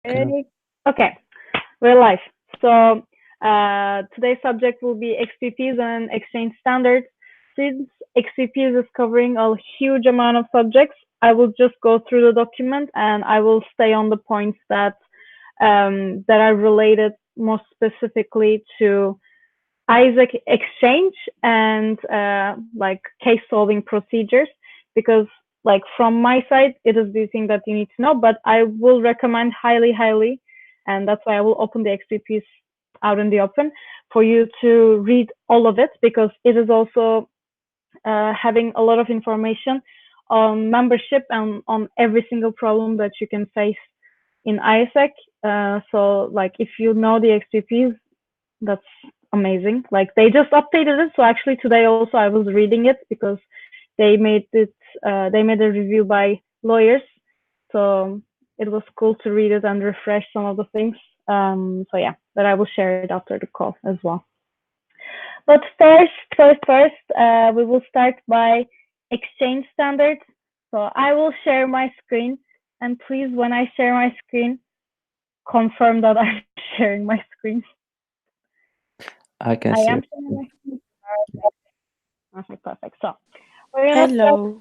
Okay. Okay, okay, we're live. So today's subject will be XPPs and exchange standards. Since XPPs is covering a huge amount of subjects, I will just go through the document and I will stay on the points that are related most specifically to Isaac exchange and like case solving procedures because like from my side it is the thing that you need to know, but I will recommend highly, and that's why I will open the XPPs out in the open for you to read all of it because it is also having a lot of information on membership and on every single problem that you can face in ISAC. So like if you know the XPPs, that's amazing. Like they just updated it. So actually today also I was reading it because they made a review by lawyers. So it was cool to read it and refresh some of the things. So yeah, but I will share it after the call as well. But first, we will start by exchange standards. So I will share my screen, and please, when I share my screen, confirm that I'm sharing my screen. I can I see am it. sharing my screen. Perfect. So we're gonna start Hello.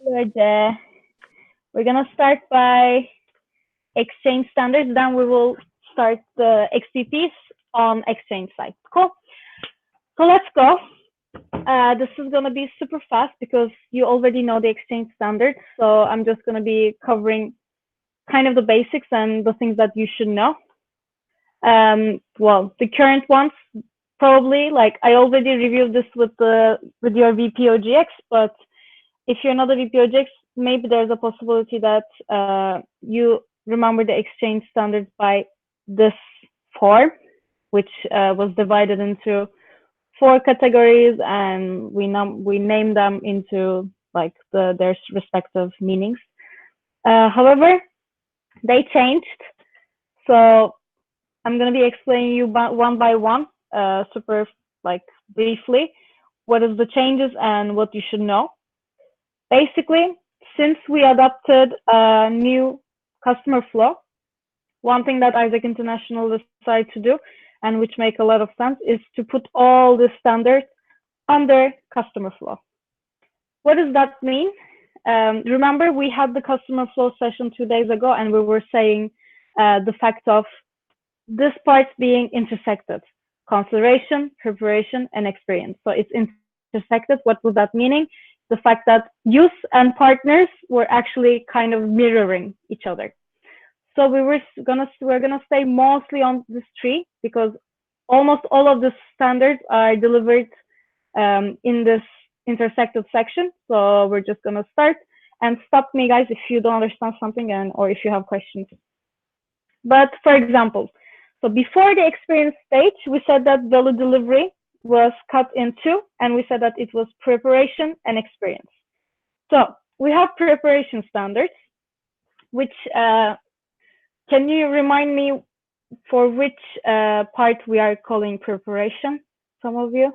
with we're gonna start by exchange standards. Then we will start the XPPs on exchange side. Cool. So let's go. This is gonna be super fast because you already know the exchange standards. So I'm just gonna be covering kind of the basics and the things that you should know. Well, the current ones probably like I already reviewed this with your VPOGX, but if you're not a VPOGX, maybe there's a possibility that you remember the exchange standards by this form, which was divided into four categories, and we named them into like their respective meanings. However, they changed, so I'm gonna be explaining you one by one, super like briefly, what is the changes and what you should know. Basically, since we adopted a new customer flow, one thing that Isaac International decided to do, and which make a lot of sense, is to put all the standards under customer flow. What does that mean? Remember, we had the customer flow session 2 days ago, and we were saying the fact of this part being intersected: consideration, preparation, and experience. So it's intersected. What was that meaning? The fact that use and partners were actually kind of mirroring each other. So we're gonna stay mostly on this tree because almost all of the standards are delivered in this intersected section. So we're just gonna start and stop me, guys, if you don't understand something and or if you have questions. But for example, so before the experience stage, we said that value delivery was cut in two, and we said that it was preparation and experience. So we have preparation standards, which can you remind me for which part we are calling preparation? Some of you?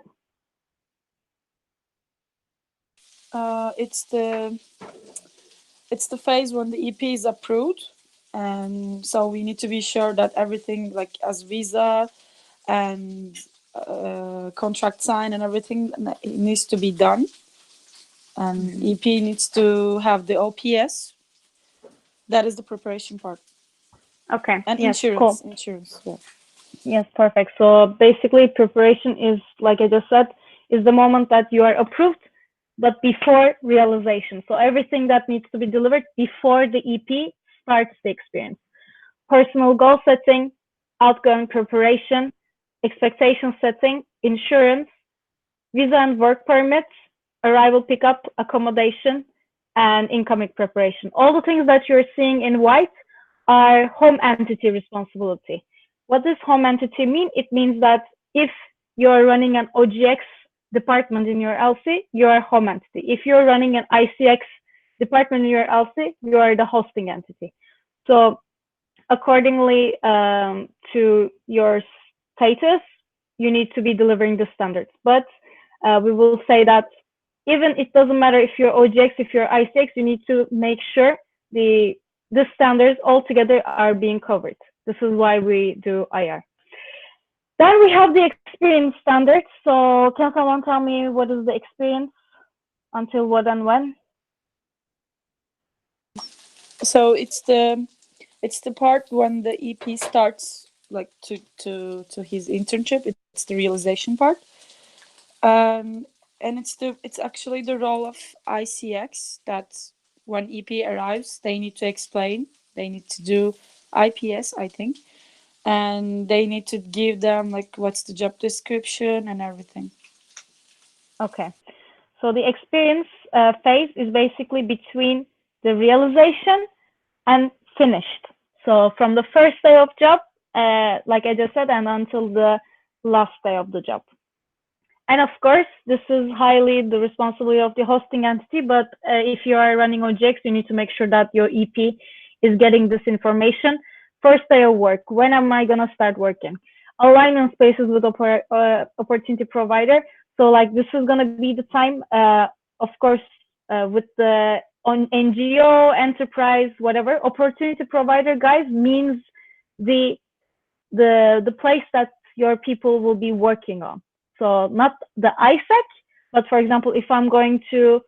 It's the phase when the EP is approved, and so we need to be sure that everything like as visa and contract sign and everything needs to be done, and EP needs to have the OPS. That is the preparation part, Okay. and Yes. Cool. insurance. Yeah. Yes. Perfect. So basically, preparation is, like I just said, is the moment that you are approved, but before realization. So everything that needs to be delivered before the EP starts the experience. Personal goal setting, outgoing preparation, expectation setting, insurance, visa and work permits, arrival pickup, accommodation, and incoming preparation. All the things that you're seeing in white are home entity responsibility. What does home entity mean? It means that if you're running an OGX department in your LC, you're a home entity. If you're running an ICX department in your LC, you are the hosting entity. So accordingly to your status, you need to be delivering the standards. But we will say that even it doesn't matter if you're OGX, if you're ICX, you need to make sure the these standards altogether are being covered. This is why we do IR. Then we have the experience standards. So can someone tell me what is the experience, until what and when? So it's the part when the EP starts like to his internship. It's the realization part. And it's actually the role of ICX that when EP arrives, they need to explain. They need to do IPS, I think, and they need to give them like what's the job description and everything. Okay. So the experience phase is basically between the realization and finished. So from the first day of job, like I just said, and until the last day of the job. And of course, this is highly the responsibility of the hosting entity, but if you are running OGX, you need to make sure that your EP is getting this information. First day of work, when am I gonna start working? Alignment spaces with opportunity provider. So like this is gonna be the time, of course, with the on NGO, enterprise, whatever, opportunity provider guys means the place that your people will be working on. So not the ISEC, but for example, if I'm going to,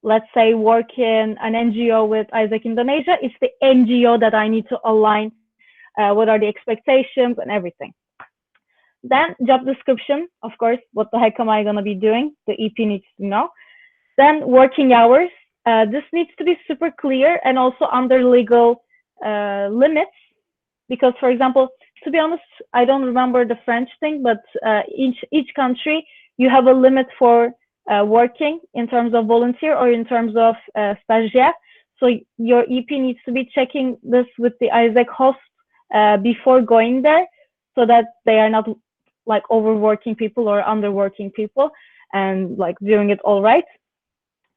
let's say, work in an NGO with ISEC Indonesia, it's the NGO that I need to align. What are the expectations and everything. Then job description, of course, what the heck am I going to be doing? The EP needs to know. Then working hours. This needs to be super clear and also under legal limits. Because, for example, to be honest, I don't remember the French thing, but each country, you have a limit for working in terms of volunteer or in terms of stagiaire. So your EP needs to be checking this with the ISEC host before going there, so that they are not like overworking people or underworking people and like doing it all right.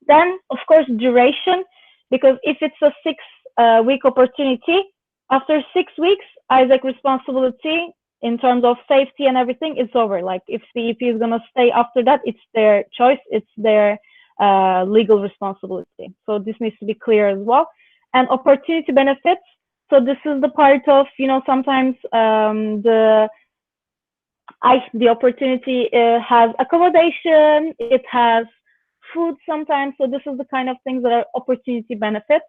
Then, of course, duration, because if it's a 6-week opportunity, after 6 weeks, ISEC responsibility in terms of safety and everything, it's over. Like if the EP is gonna stay after that, it's their choice, it's their legal responsibility. So this needs to be clear as well. And opportunity benefits. So this is the part of, sometimes the opportunity has accommodation, it has food sometimes. So this is the kind of things that are opportunity benefits.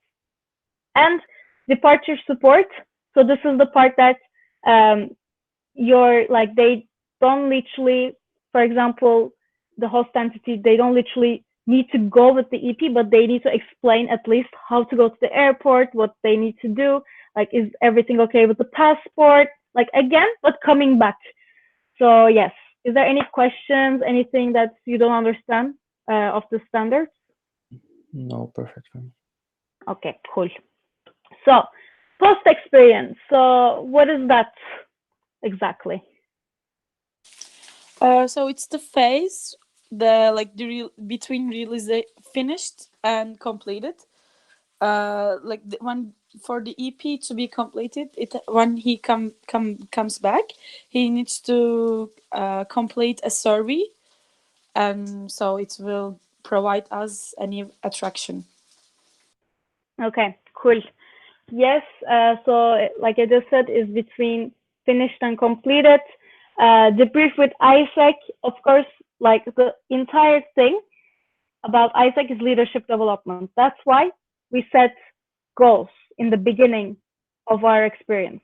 And departure support. So this is the part that they don't literally, for example, the host entity, they don't literally need to go with the EP, but they need to explain at least how to go to the airport, what they need to do, like is everything okay with the passport, like again, but coming back. So yes, is there any questions, anything that you don't understand of the standards? No, perfect for me. Okay, cool. So post experience. So what is that exactly? So it's the phase, between finished and completed. When for the EP to be completed, when he comes back, he needs to complete a survey, and so it will provide us any attraction. Okay, cool. Yes, so like I just said, is between finished and completed. Debrief with ISEC, of course, like the entire thing about ISEC is leadership development. That's why we set goals in the beginning of our experience.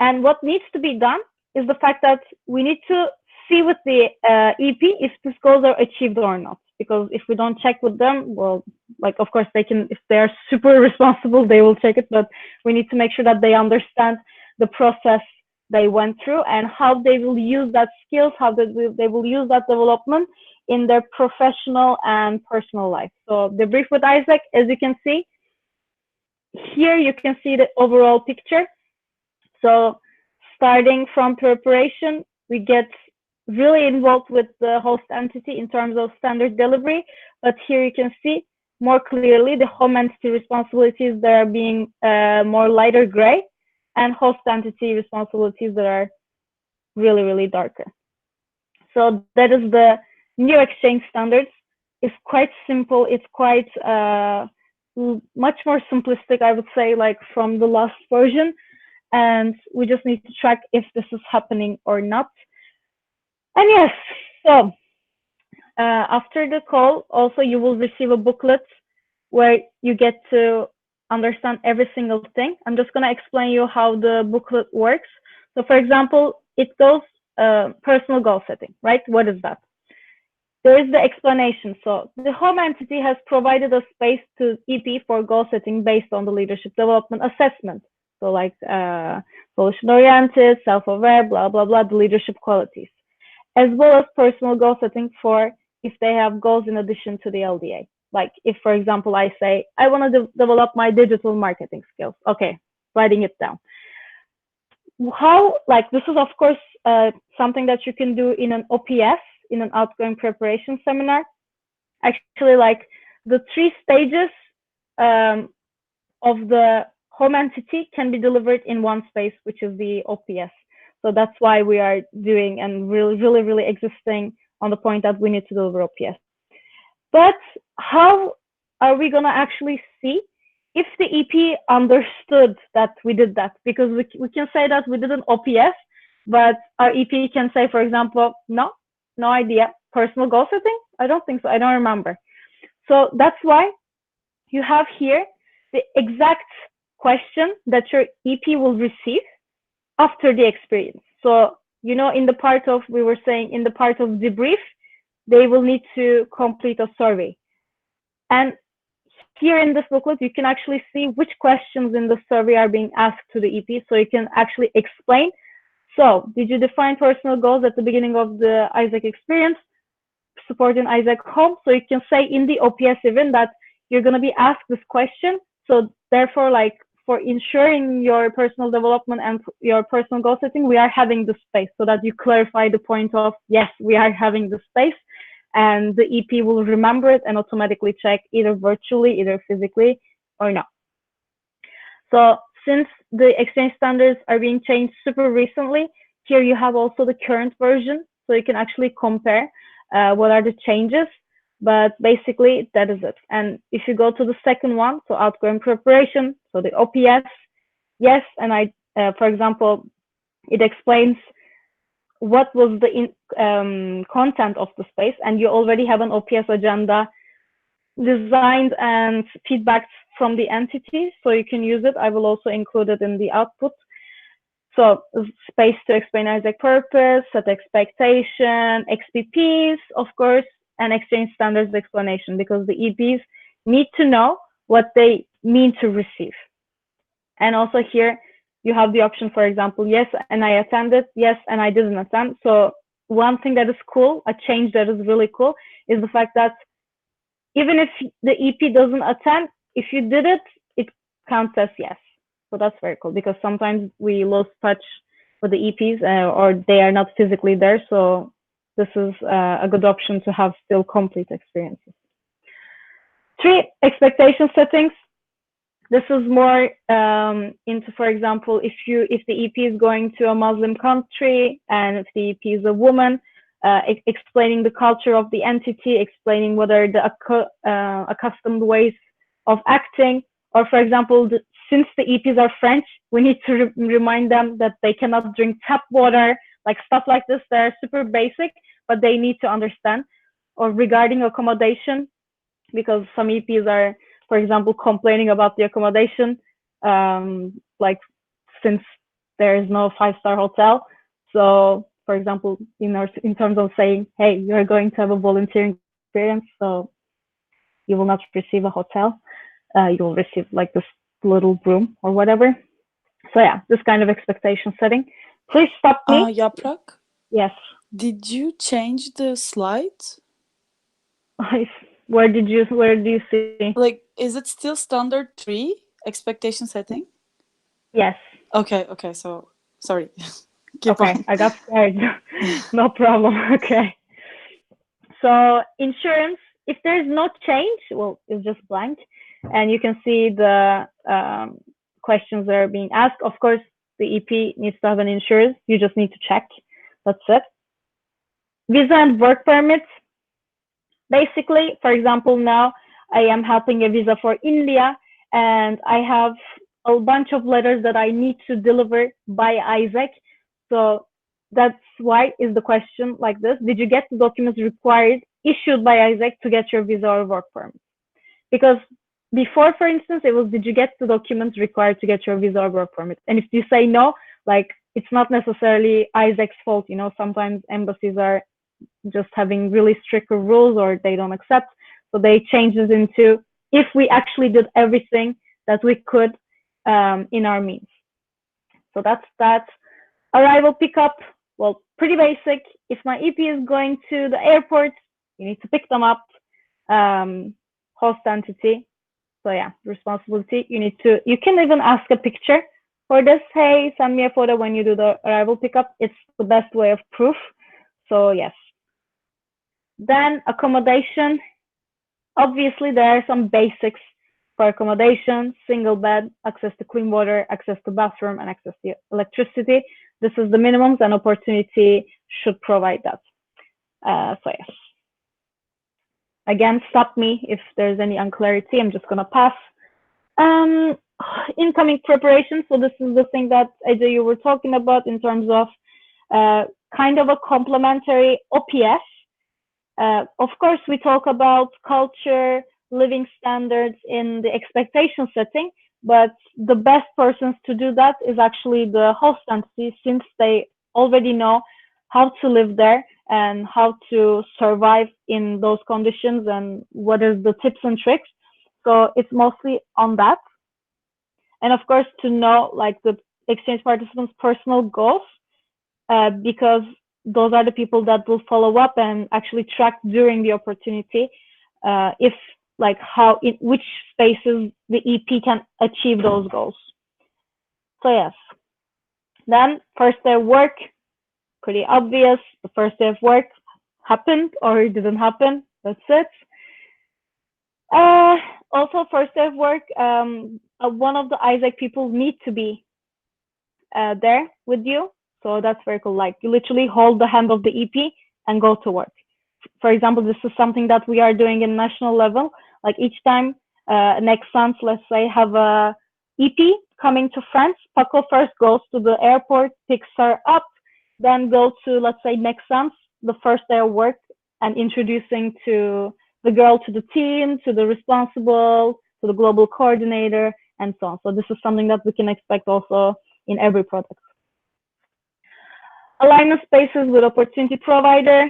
And what needs to be done is the fact that we need to see with the EP if these goals are achieved or not. Because if we don't check with them, well, like of course they can, if they are super responsible, they will check it, but we need to make sure that they understand the process they went through and how they will use that skills, how they will use that development in their professional and personal life. So the brief with ISEC, as you can see, here you can see the overall picture. So starting from preparation, we get really involved with the host entity in terms of standard delivery. But here you can see more clearly the home entity responsibilities that are being more lighter gray, and host entity responsibilities that are really, really darker. So that is the new exchange standards. It's quite simple. It's quite much more simplistic, I would say, like from the last version. And we just need to track if this is happening or not. And yes, so after the call, also you will receive a booklet where you get to understand every single thing. I'm just going to explain you how the booklet works. So for example, it goes personal goal setting, right? What is that? There is the explanation. So the home entity has provided a space to EP for goal setting based on the leadership development assessment. So like solution-oriented, self-aware, blah, blah, blah, the leadership qualities, as well as personal goal setting for if they have goals in addition to the LDA. Like if, for example, I say, I want to develop my digital marketing skills. Okay, writing it down. How, like this is of course something that you can do in an OPS, in an outgoing preparation seminar. Actually, like the 3 stages of the home entity can be delivered in one space, which is the OPS. So that's why we are doing and really existing on the point that we need to deliver OPS. But how are we going to actually see if the EP understood that we did that? Because we can say that we did an OPS, but our EP can say, for example, no idea. Personal goal setting? I don't think so. I don't remember. So that's why you have here the exact question that your EP will receive after the experience. So, you know, in the part of, we were saying in the part of debrief, they will need to complete a survey. And here in this booklet, you can actually see which questions in the survey are being asked to the EP. So you can actually explain. So did you define personal goals at the beginning of the Isaac experience, supporting Isaac home? So you can say in the OPS event that you're going to be asked this question. So therefore, like for ensuring your personal development and your personal goal setting, we are having the space so that you clarify the point of, yes, we are having the space, and the EP will remember it and automatically check either virtually, either physically or not. So since the exchange standards are being changed super recently, here you have also the current version. So you can actually compare what are the changes, but basically that is it. And if you go to the second one, so outgoing preparation, so the OPS, yes, and for example, it explains what was the content of the space, and you already have an OPS agenda designed and feedback from the entity, so you can use it. I will also include it in the output. So space to explain Isaac purpose, set expectation, XPPs, of course, and exchange standards explanation, because the EPs need to know what they mean to receive. And also here, you have the option, for example, yes, and I attended, yes, and I didn't attend. So one thing that is cool, a change that is really cool, is the fact that even if the EP doesn't attend, if you did it, it counts as yes. So that's very cool, because sometimes we lose touch with the EPs or they are not physically there. So this is a good option to have still complete experiences. 3, expectation settings. This is more into, for example, if the EP is going to a Muslim country and if the EP is a woman, explaining the culture of the entity, explaining whether the accustomed ways of acting, or for example, since the EPs are French, we need to remind them that they cannot drink tap water, like stuff like this. They're super basic, but they need to understand. Or regarding accommodation, because some EPs are, for example, complaining about the accommodation, like since there is no 5-star hotel. So, for example, in terms of saying, hey, you're going to have a volunteering experience, so you will not receive a hotel. You will receive like this little room or whatever. So yeah, this kind of expectation setting. Please stop me. Yaprak? Yes. Did you change the slides? Where do you see? Like, is it still standard 3 expectation setting? Yes. Okay, so sorry. Okay, I got scared. No problem. Okay. So insurance, if there's no change, well, it's just blank, and you can see the questions that are being asked. Of course, the EP needs to have an insurance. You just need to check. That's it. Visa and work permits. Basically, for example, now I am helping a visa for India, and I have a bunch of letters that I need to deliver by Isaac. So that's why is the question like this. Did you get the documents required issued by Isaac to get your visa or work permit? Because before, for instance, it was, did you get the documents required to get your visa or work permit? And if you say no, like, it's not necessarily Isaac's fault. You know, sometimes embassies are just having really strict rules or they don't accept. So they change this into if we actually did everything that we could in our means. So that's that. Arrival pickup, well, pretty basic. If my EP is going to the airport, you need to pick them up. Host entity. So yeah, responsibility. You can even ask a picture for this. Hey, send me a photo when you do the arrival pickup. It's the best way of proof. So yes. Then accommodation. Obviously, there are some basics for accommodation: single bed, access to clean water, access to bathroom, and access to electricity. This is the minimums, and opportunity should provide that. So yes. Again, stop me if there's any unclarity. I'm just gonna pass. Incoming preparation. So this is the thing that Ece, you were talking about in terms of kind of a complementary OPS. Of course, we talk about culture, living standards in the expectation setting, but the best persons to do that is actually the host entity, since they already know how to live there and how to survive in those conditions and what is the tips and tricks. So it's mostly on that. And of course, to know like the exchange participants' personal goals, because those are the people that will follow up and actually track during the opportunity if like how in which spaces the EP can achieve those goals. So yes. Then first day of work, pretty obvious. The first day of work happened or it didn't happen. That's it. Also, first day of work, one of the Isaac people need to be there with you. So that's very cool. Like, you literally hold the hand of the EP and go to work. For example, this is something that we are doing in national level. Like, each time next month, let's say, have a EP coming to France, Paco first goes to the airport, picks her up, then go to, let's say, next month, the first day of work, and introducing to the girl to the team, to the responsible, to the global coordinator, and so on. So this is something that we can expect also in every product. Alignment spaces with opportunity provider.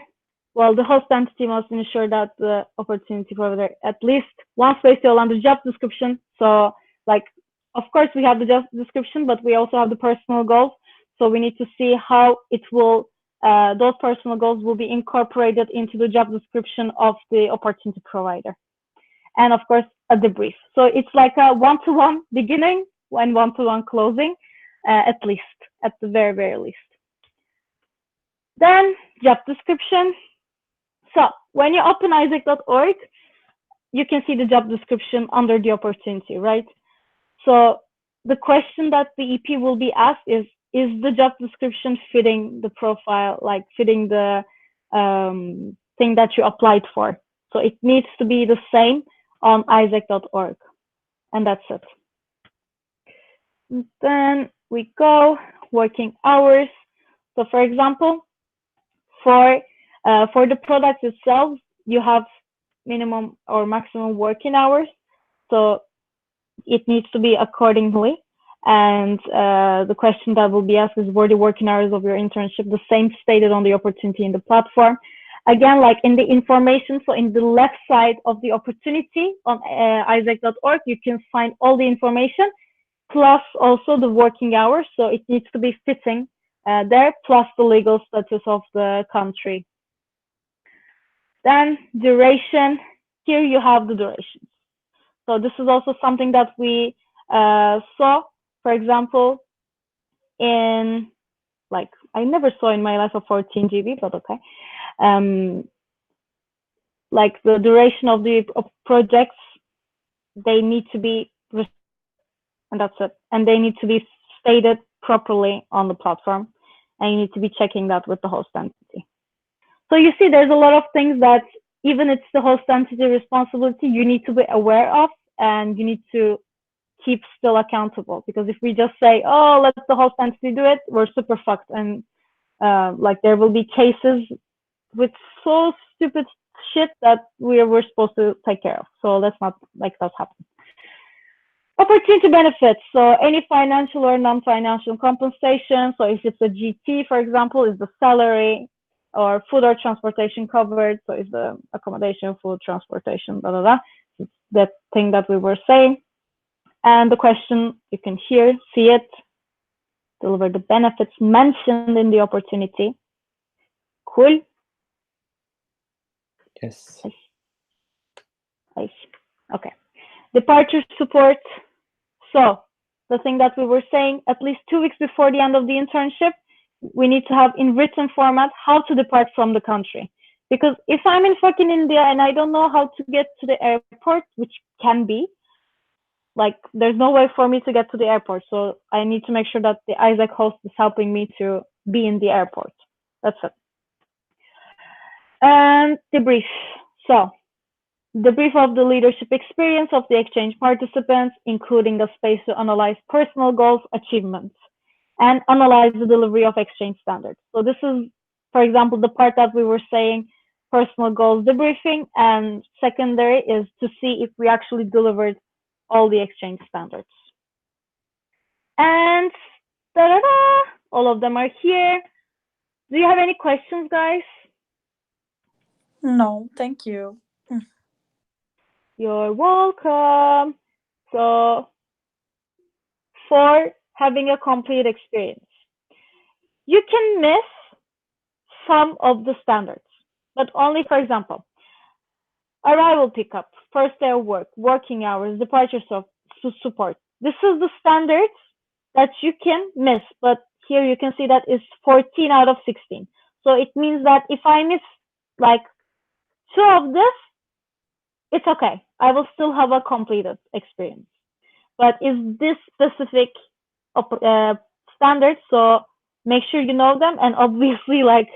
Well, the host entity must ensure that the opportunity provider at least one space to align the job description. So, like, of course, we have the job description, but we also have the personal goals. So we need to see how it will, those personal goals will be incorporated into the job description of the opportunity provider. And of course, a debrief. So it's like a one-to-one beginning and one-to-one closing, at least, at the very, very least. Then job description. So when you open isaac.org, you can see the job description under the opportunity, right? So the question that the EP will be asked is the job description fitting the profile, like fitting the thing that you applied for? So it needs to be the same on isaac.org. And that's it. And then we go working hours. So for example, for the product itself, you have minimum or maximum working hours. So it needs to be accordingly. And the question that will be asked is, were the working hours of your internship the same stated on the opportunity in the platform? Again, like in the information, so in the left side of the opportunity on isaac.org, you can find all the information, plus also the working hours. So it needs to be fitting there, plus the legal status of the country. Then duration, here you have the duration. So this is also something that we saw, for example, in, like, I never saw in my life a 14 GB, but okay. Like the duration of the projects, they need to be, and that's it. And they need to be stated properly on the platform. And you need to be checking that with the host entity. So you see, there's a lot of things that even it's the host entity responsibility, you need to be aware of, and you need to keep still accountable. Because if we just say, oh, let the host entity do it, we're super fucked. And like there will be cases with so stupid shit that we're supposed to take care of. So let's not like that happen. Opportunity benefits. So any financial or non-financial compensation. So if it's a GT, for example, is the salary, or food or transportation covered. So is the accommodation, food, transportation, blah, blah, blah. It's that thing that we were saying. And the question, you can hear, see it, deliver the benefits mentioned in the opportunity. Cool. Yes. I see. Okay. Departure support. So the thing that we were saying, at least 2 weeks before the end of the internship, we need to have in written format how to depart from the country. Because if I'm in fucking India and I don't know how to get to the airport, which can be, like there's no way for me to get to the airport. So I need to make sure that the Isaac host is helping me to be in the airport. That's it. And debrief. So debrief of the leadership experience of the exchange participants, including a space to analyze personal goals, achievements, and analyze the delivery of exchange standards. So this is, for example, the part that we were saying, personal goals debriefing, and secondary is to see if we actually delivered all the exchange standards. And ta-da-da, all of them are here. Do you have any questions, guys? No, thank you. You're welcome. So, for having a complete experience, you can miss some of the standards, but only, for example, arrival pickup, first day of work, working hours, departure support. This is the standards that you can miss, but here you can see that is 14 out of 16. So it means that if I miss like 2 of this, it's okay. I will still have a completed experience. But is this specific standard? So make sure you know them, and obviously like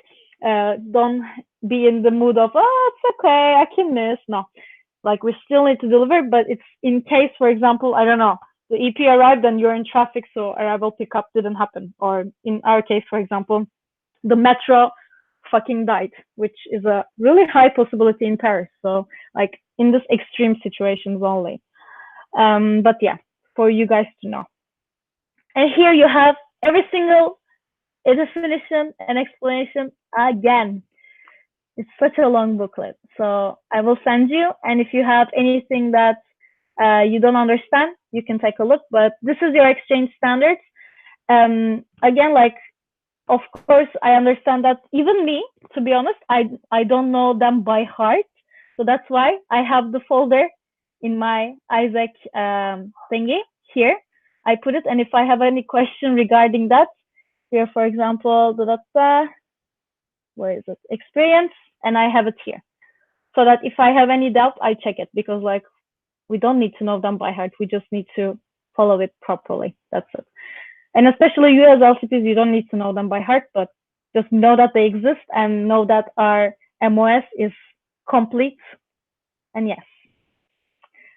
don't be in the mood of, oh, it's okay, I can miss. No, like we still need to deliver, but it's in case, for example, I don't know, the EP arrived and you're in traffic, so arrival pickup didn't happen. Or in our case, for example, the metro fucking died, which is a really high possibility in Paris. So like in this extreme situations only. But yeah, for you guys to know. And here you have every single definition and explanation again. It's such a long booklet. So I will send you. And if you have anything that you don't understand, you can take a look. But this is your exchange standards. Again, like, of course, I understand that even me, to be honest, I don't know them by heart. So that's why I have the folder in my Isaac thingy here. I put it, and if I have any question regarding that, here, for example, where is it? Experience, and I have it here. So that if I have any doubt, I check it, because like we don't need to know them by heart. We just need to follow it properly. That's it. And especially you as LCPs, you don't need to know them by heart, but just know that they exist and know that our MOS is complete. And yes,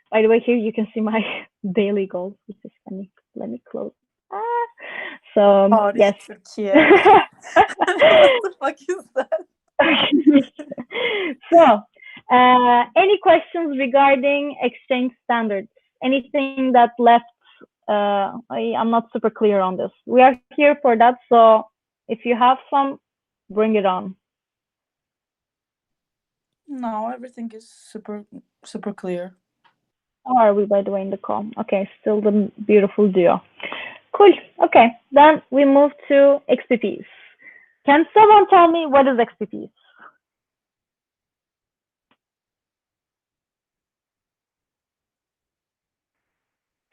by the way, here you can see my daily goals, which is funny. Let me close. So Oh, yes. cute. What the fuck is that? So, any questions regarding exchange standards? Anything that left? I'm not super clear on this. We are here for that, so if you have some, bring it on. No, everything is super clear. How are we, by the way, in the call? Okay, still the beautiful duo. Cool. Okay, then we move to XPPs. Can someone tell me what is XPPs?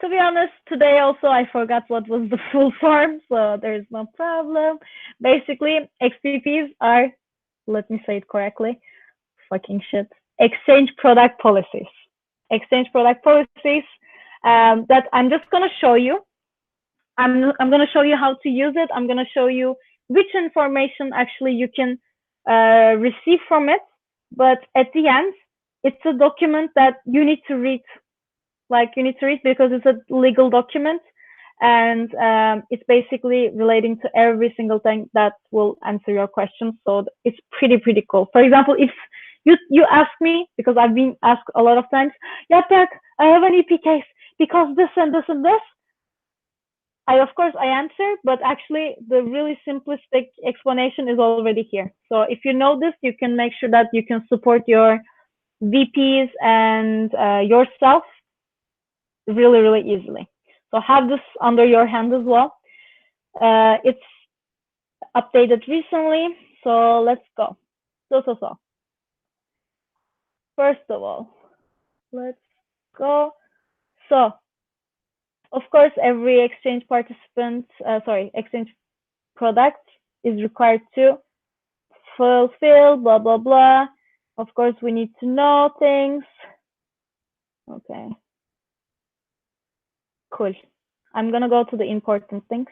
To be honest, today also I forgot what was the full form, so there's no problem. Basically, XPPs are, let me say it correctly, fucking shit, exchange product policies. Exchange product policies that I'm just gonna show you. I'm gonna show you how to use it. I'm gonna show you which information actually you can receive from it. but at the end, it's a document that you need to read. Like, you need to read because it's a legal document, and it's basically relating to every single thing that will answer your questions. So it's pretty cool. For example, if you ask me, because I've been asked a lot of times, yeah, Berk, I have an EP case because this and this and this. Of course I answer, but actually the really simplistic explanation is already here. So if you know this, you can make sure that you can support your VPs and yourself really easily. So have this under your hand as well. It's updated recently, so let's go. So. First of all, let's go. So, of course, every exchange participant, exchange product is required to fulfill, blah, blah, blah. Of course, we need to know things. Okay. Cool. I'm gonna go to the important things.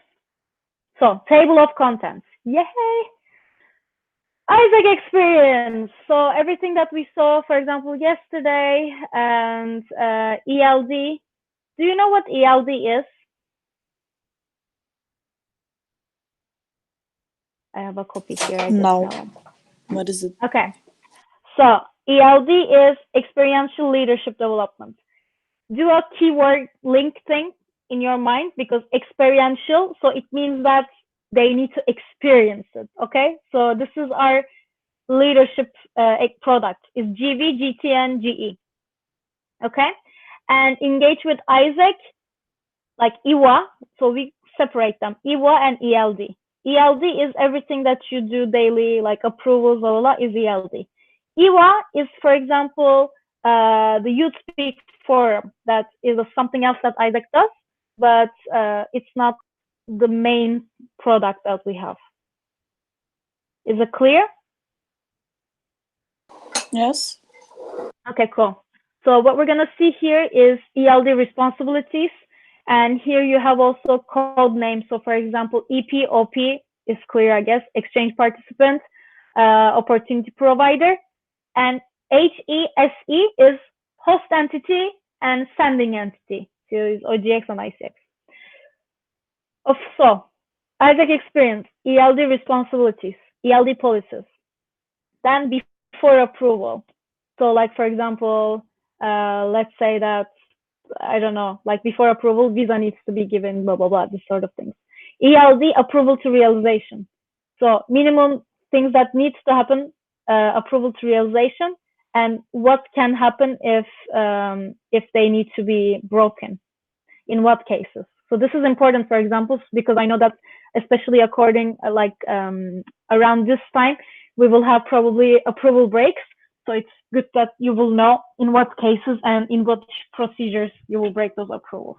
So, table of contents. Yay! Isaac experience. So everything that we saw, for example, yesterday, and ELD. Do you know what ELD is? I have a copy here. No. What is it? Okay. So ELD is experiential leadership development. Do a keyword link thing in your mind, because experiential, so it means that they need to experience it. Okay. So this is our leadership product is GV, GT, and GE. Okay. And engage with Isaac, like EWA. So we separate them, EWA and ELD. ELD is everything that you do daily, like approvals, blah, blah, blah, is ELD. EWA is, for example, the Youth Speak Forum. That is something else that Isaac does, but it's not the main product that we have. Is it clear? Yes. Okay, cool. So what we're going to see here is ELD responsibilities. And here you have also code names. So for example, EP, OP is clear, I guess, exchange participant, opportunity provider. And HESE is host entity and sending entity. So it's OGX and ICX. So Isaac experience, ELD responsibilities, ELD policies. Then before approval. So like, for example, let's say that, I don't know, like before approval, visa needs to be given, blah, blah, blah, this sort of things. ELD, approval to realization. So minimum things that needs to happen, approval to realization, and what can happen if they need to be broken, in what cases. So this is important, for example, because I know that especially according, around this time, we will have probably approval breaks. So it's good that you will know in what cases and in what procedures you will break those approvals.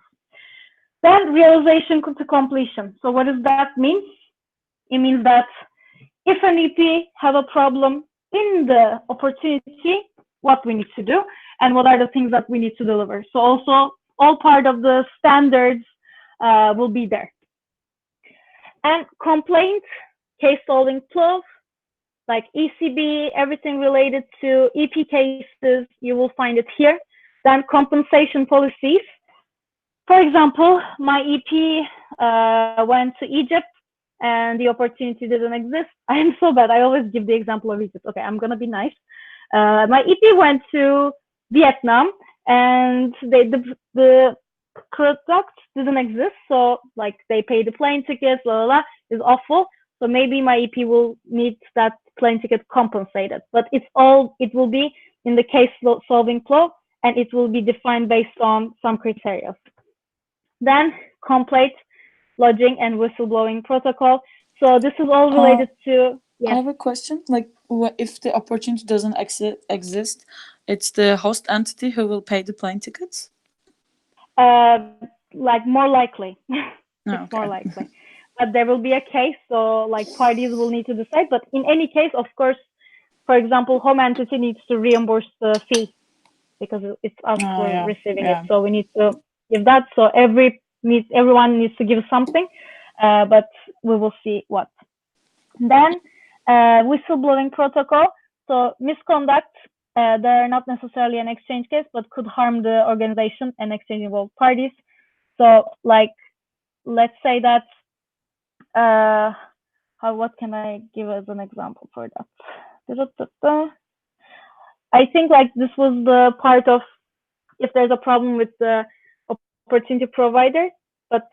Then realization to completion. So what does that mean? It means that if an EP have a problem in the opportunity, what we need to do and what are the things that we need to deliver. So also all part of the standards will be there. And complaint, case solving flow, like ECB, everything related to EP cases, you will find it here. Then compensation policies. For example, my EP went to Egypt and the opportunity didn't exist. I am so bad. I always give the example of Egypt. Okay, I'm gonna be nice. My EP went to Vietnam and the product didn't exist. So like they pay the plane tickets, blah, blah, blah, is awful. So maybe my EP will need that plane ticket compensated, but it will be in the case solving flow, and it will be defined based on some criteria. Then complaint lodging and whistleblowing protocol. So this is all related to. Yeah. I have a question. Like, what if the opportunity doesn't exist? It's the host entity who will pay the plane tickets. Like more likely. It's more likely. But there will be a case, so like parties will need to decide. But in any case, of course, for example, home entity needs to reimburse the fee because it's us for receiving it. So we need to give that. So everyone needs to give something, but we will see what. Then whistleblowing protocol. So misconduct, they're not necessarily an exchange case, but could harm the organization and exchange involved parties. So like, let's say that, what can I give as an example for that? I think like this was the part of if there's a problem with the opportunity provider, but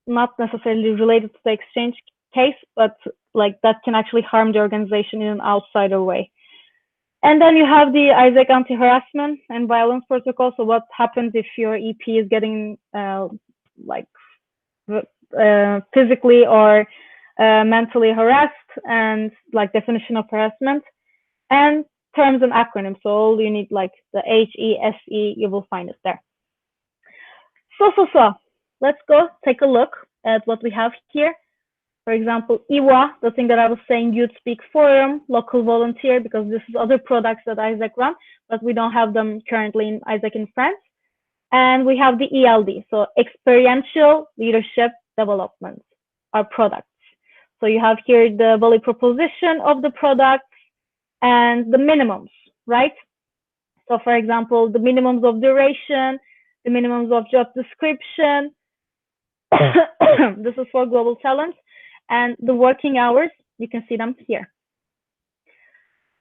not necessarily related to the exchange case, but like that can actually harm the organization in an outsider way. And then you have the ISAC anti-harassment and violence protocol. So what happens if your EP is getting physically or mentally harassed, and like definition of harassment and terms and acronyms. So all you need like the HESE, you will find it there. So let's go take a look at what we have here. For example, IWA, the thing that I was saying, Youth Speak Forum, Local Volunteer, because this is other products that ISAC run, but we don't have them currently in ISAC in France. And we have the ELD, so Experiential Leadership Development, our products. So you have here the value proposition of the product and the minimums, right? So for example, the minimums of duration, the minimums of job description, this is for global talent, and the working hours, you can see them here.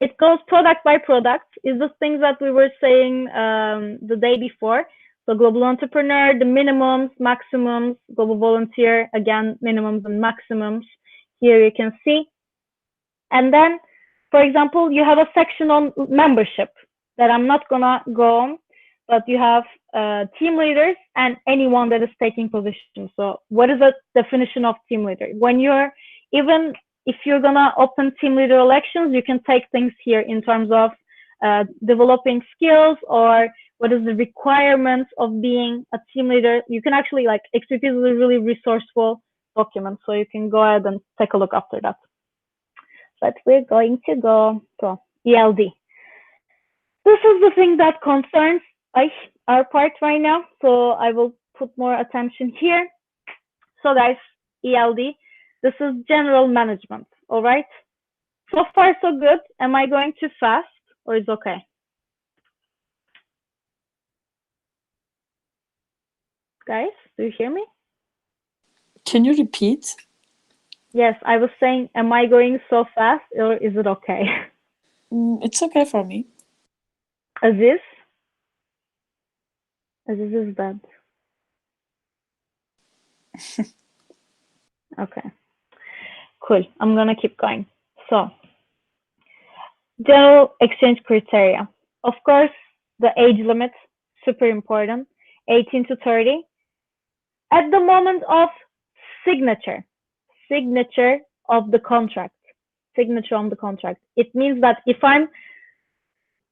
It goes product by product, is the things that we were saying the day before. So global entrepreneur, the minimums, maximums, global volunteer, again, minimums and maximums. Here you can see. And then, for example, you have a section on membership that I'm not gonna go on, but you have team leaders and anyone that is taking positions. So what is the definition of team leader? When you're, even if you're gonna open team leader elections, you can take things here in terms of developing skills or what is the requirements of being a team leader. You can actually, like, XPPs is a really resourceful document, so you can go ahead and take a look after that. But we're going to go to ELD. This is the thing that concerns our part right now, so I will put more attention here. So guys, ELD, this is general management, all right? So far, so good. Am I going too fast or is it okay? Guys, do you hear me? Can you repeat? Yes, I was saying, am I going so fast or is it okay? It's okay for me. Aziz? Aziz is bad. Okay. Cool. I'm gonna keep going. So, general exchange criteria. Of course, the age limit, super important, 18 to 30. At the moment of signature of the contract, signature on the contract. It means that if I'm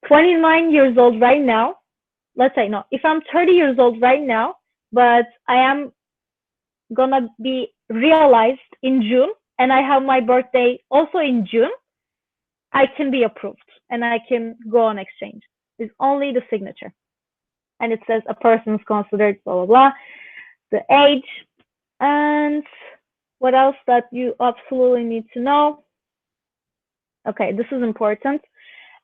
29 years old right now, let's say, no, if I'm 30 years old right now, but I am gonna be realized in June and I have my birthday also in June, I can be approved and I can go on exchange. It's only the signature. And it says a person is considered blah, blah, blah, the age, and what else that you absolutely need to know? Okay, this is important.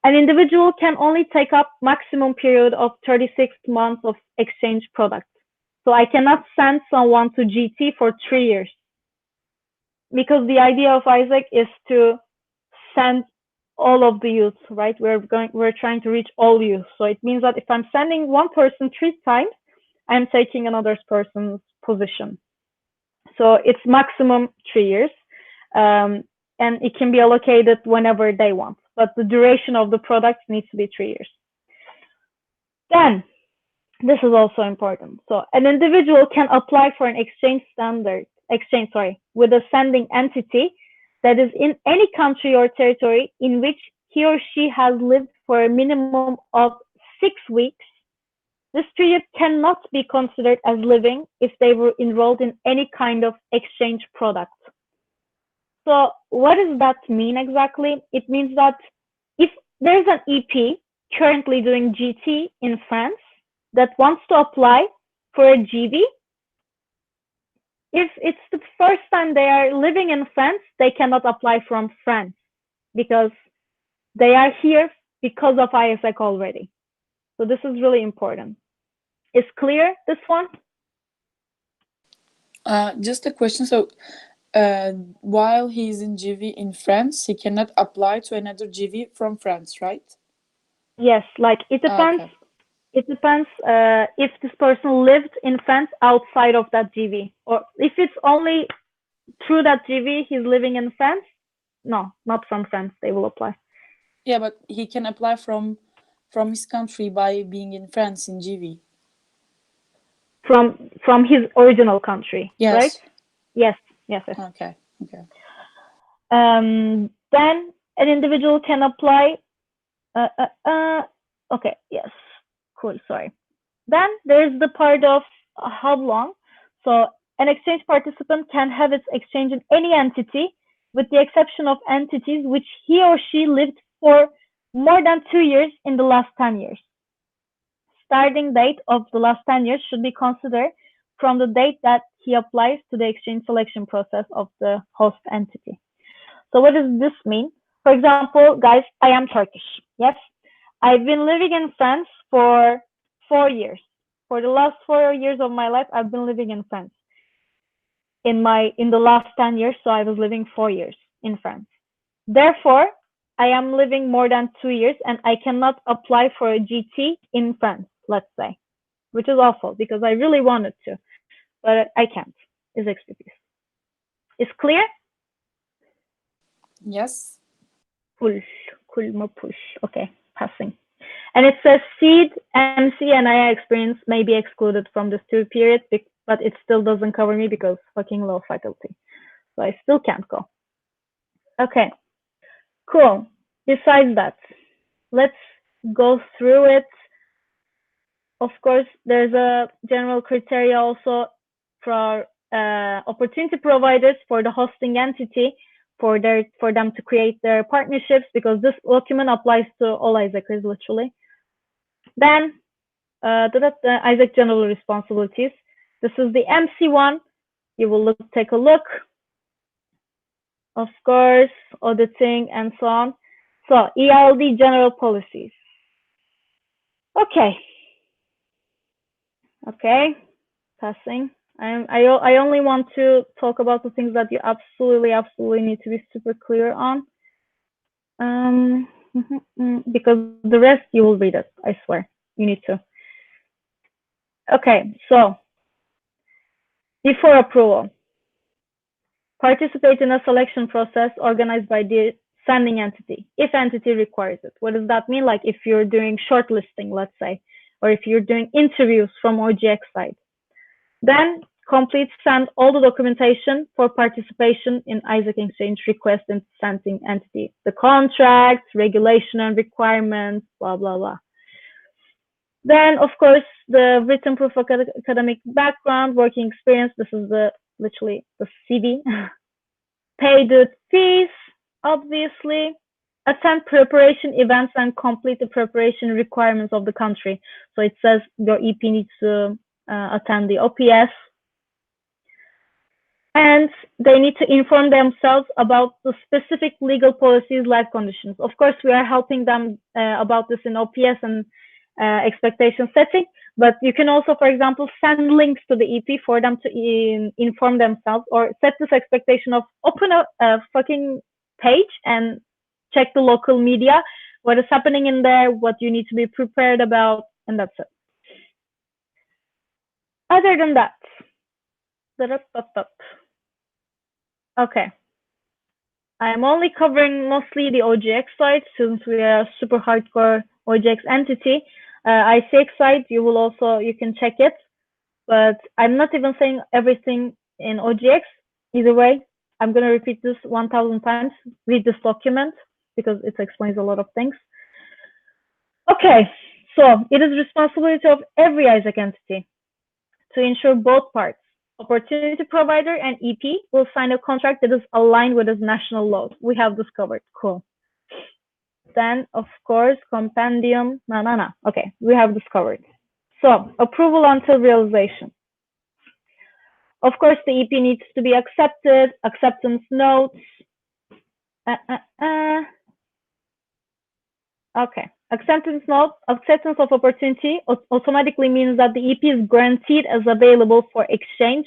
An individual can only take up maximum period of 36 months of exchange product. So I cannot send someone to GT for 3 years. Because the idea of ISAC is to send all of the youth, right? We're trying to reach all youth. So it means that if I'm sending one person 3 times, I'm taking another person's position. So it's maximum 3 years. And it can be allocated whenever they want. But the duration of the product needs to be 3 years. Then, this is also important. So an individual can apply for an exchange with a sending entity that is in any country or territory in which he or she has lived for a minimum of 6 weeks. This period cannot be considered as living if they were enrolled in any kind of exchange product. So what does that mean exactly? It means that if there's an EP currently doing GT in France that wants to apply for a GB, if it's the first time they are living in France, they cannot apply from France because they are here because of ISAC already. So this is really important. Is clear, this one? Just a question. So, while he's in GV in France, he cannot apply to another GV from France, right? Yes, like it depends. Okay. It depends if this person lived in France outside of that GV, or if it's only through that GV he's living in France. No, not from France. They will apply. Yeah, but he can apply from his country by being in France in GV. From his original country, Yes. right? Yes, yes, yes. Okay. Then an individual can apply. Okay, yes, cool. Sorry. Then there's the part of how long. So an exchange participant can have its exchange in any entity, with the exception of entities which he or she lived for more than 2 years in the last 10 years. Starting date of the last 10 years should be considered from the date that he applies to the exchange selection process of the host entity. So what does this mean? For example, guys, I am Turkish. Yes, I've been living in France for 4 years. For the last 4 years of my life, I've been living in France. In the last 10 years, so I was living 4 years in France. Therefore, I am living more than 2 years and I cannot apply for a GT in France, let's say, which is awful because I really wanted to, but I can't. Is XPPs. Is clear? Yes. Push. Okay, passing. And it says seed, MC, and IA experience may be excluded from this 2 period, but it still doesn't cover me because fucking low faculty. So I still can't go. Okay, cool. Besides that, let's go through it. Of course, there's a general criteria also for opportunity providers for the hosting entity for them to create their partnerships, because this document applies to all ISACers literally. Then the ISAC general responsibilities. This is the MC one. You will take a look. Of course, auditing and so on. So ELD general policies. Okay, passing. I only want to talk about the things that you absolutely need to be super clear on. Because the rest you will read it, I swear. You need to. Okay, so before approval, participate in a selection process organized by the sending entity, if entity requires it. What does that mean? Like if you're doing shortlisting, let's say, or if you're doing interviews from OGX side. Then send all the documentation for participation in ISAC exchange request and sending entity, the contracts, regulation and requirements, blah, blah, blah. Then, of course, the written proof of academic background, working experience. This is literally the CV. Pay the fees, obviously. Attend preparation events and complete the preparation requirements of the country. So it says your EP needs to attend the OPS. And they need to inform themselves about the specific legal policies, life conditions. Of course, we are helping them about this in OPS and expectation setting, but you can also, for example, send links to the EP for them to inform themselves, or set this expectation of open a fucking page and check the local media, what is happening in there, what you need to be prepared about, and that's it. Other than that, okay, I'm only covering mostly the OGX side since we are a super hardcore OGX entity. ICX side, you can check it, but I'm not even saying everything in OGX. Either way, I'm going to repeat this 1,000 times. Read this document because it explains a lot of things. Okay, so it is responsibility of every ISAC entity to ensure both parts, opportunity provider and EP, will sign a contract that is aligned with its national laws. We have this covered. Cool. Then, of course, compendium. Okay, we have this covered. So, approval until realization. Of course, the EP needs to be accepted, acceptance notes. Okay. Acceptance of opportunity automatically means that the EP is guaranteed as available for exchange,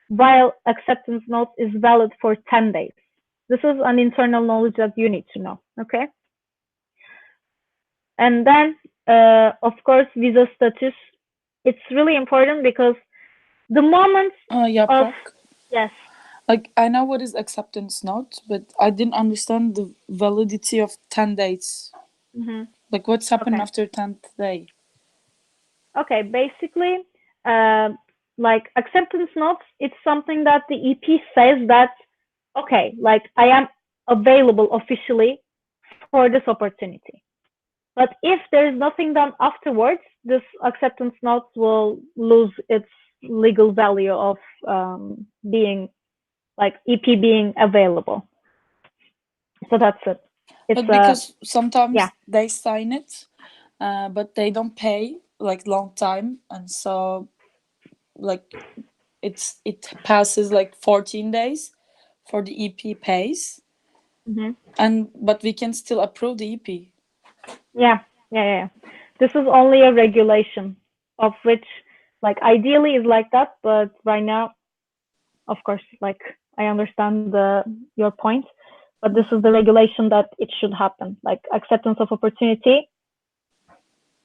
while acceptance note is valid for 10 days. This is an internal knowledge that you need to know. Okay. And then, of course, visa status. It's really important because the moment of Yaprak. yes. Like, I know what is acceptance note, but I didn't understand the validity of 10 days. Mhm. Like, what's happened Okay. after 10th day? Okay, basically, like acceptance notes, it's something that the EP says that, okay, like I am available officially for this opportunity. But if there is nothing done afterwards, this acceptance note will lose its legal value of being like EP being available. So that's it. It's But because sometimes yeah. they sign it, but they don't pay like long time, and so like it passes like 14 days for the EP pays, but we can still approve the EP. Yeah. This is only a regulation of which, like, ideally is like that, but right now, of course, like I understand your point, but this is the regulation that it should happen. Like acceptance of opportunity,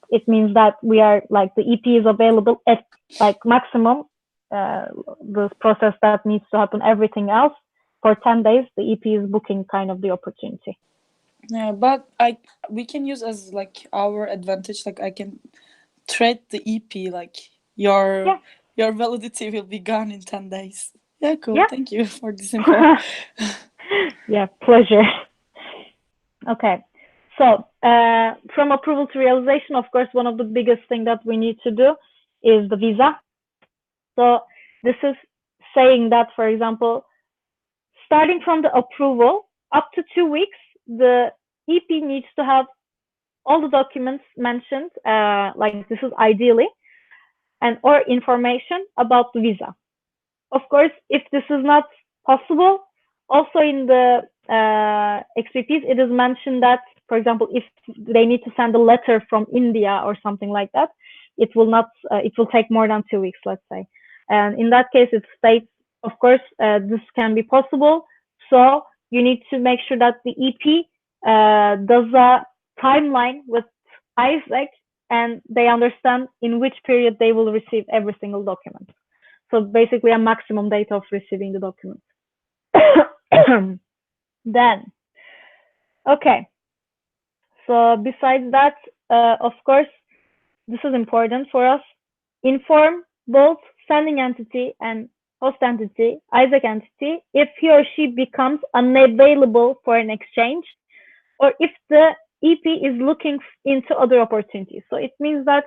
it means that we are like the EP is available at like maximum. The process that needs to happen, everything else for 10 days, the EP is booking kind of the opportunity. Yeah, but we can use as like our advantage. Like I can trade the EP. Like your validity will be gone in 10 days. Yeah, cool. Yeah. Thank you for this info. Yeah, pleasure. Okay. So from approval to realization, of course, one of the biggest thing that we need to do is the visa. So this is saying that, for example, starting from the approval up to 2 weeks, the EP needs to have all the documents mentioned, like this is ideally, and or information about the visa. Of course, if this is not possible, also in the XPPs, it is mentioned that, for example, if they need to send a letter from India or something like that, it will not. It will take more than 2 weeks, let's say. And in that case, it states, of course, this can be possible. So you need to make sure that the EP does a timeline with Isaac, and they understand in which period they will receive every single document. So basically a maximum date of receiving the document. Then, okay. So besides that, of course, this is important for us. Inform both sending entity and host entity, Isaac entity, if he or she becomes unavailable for an exchange, or if the EP is looking into other opportunities. So it means that,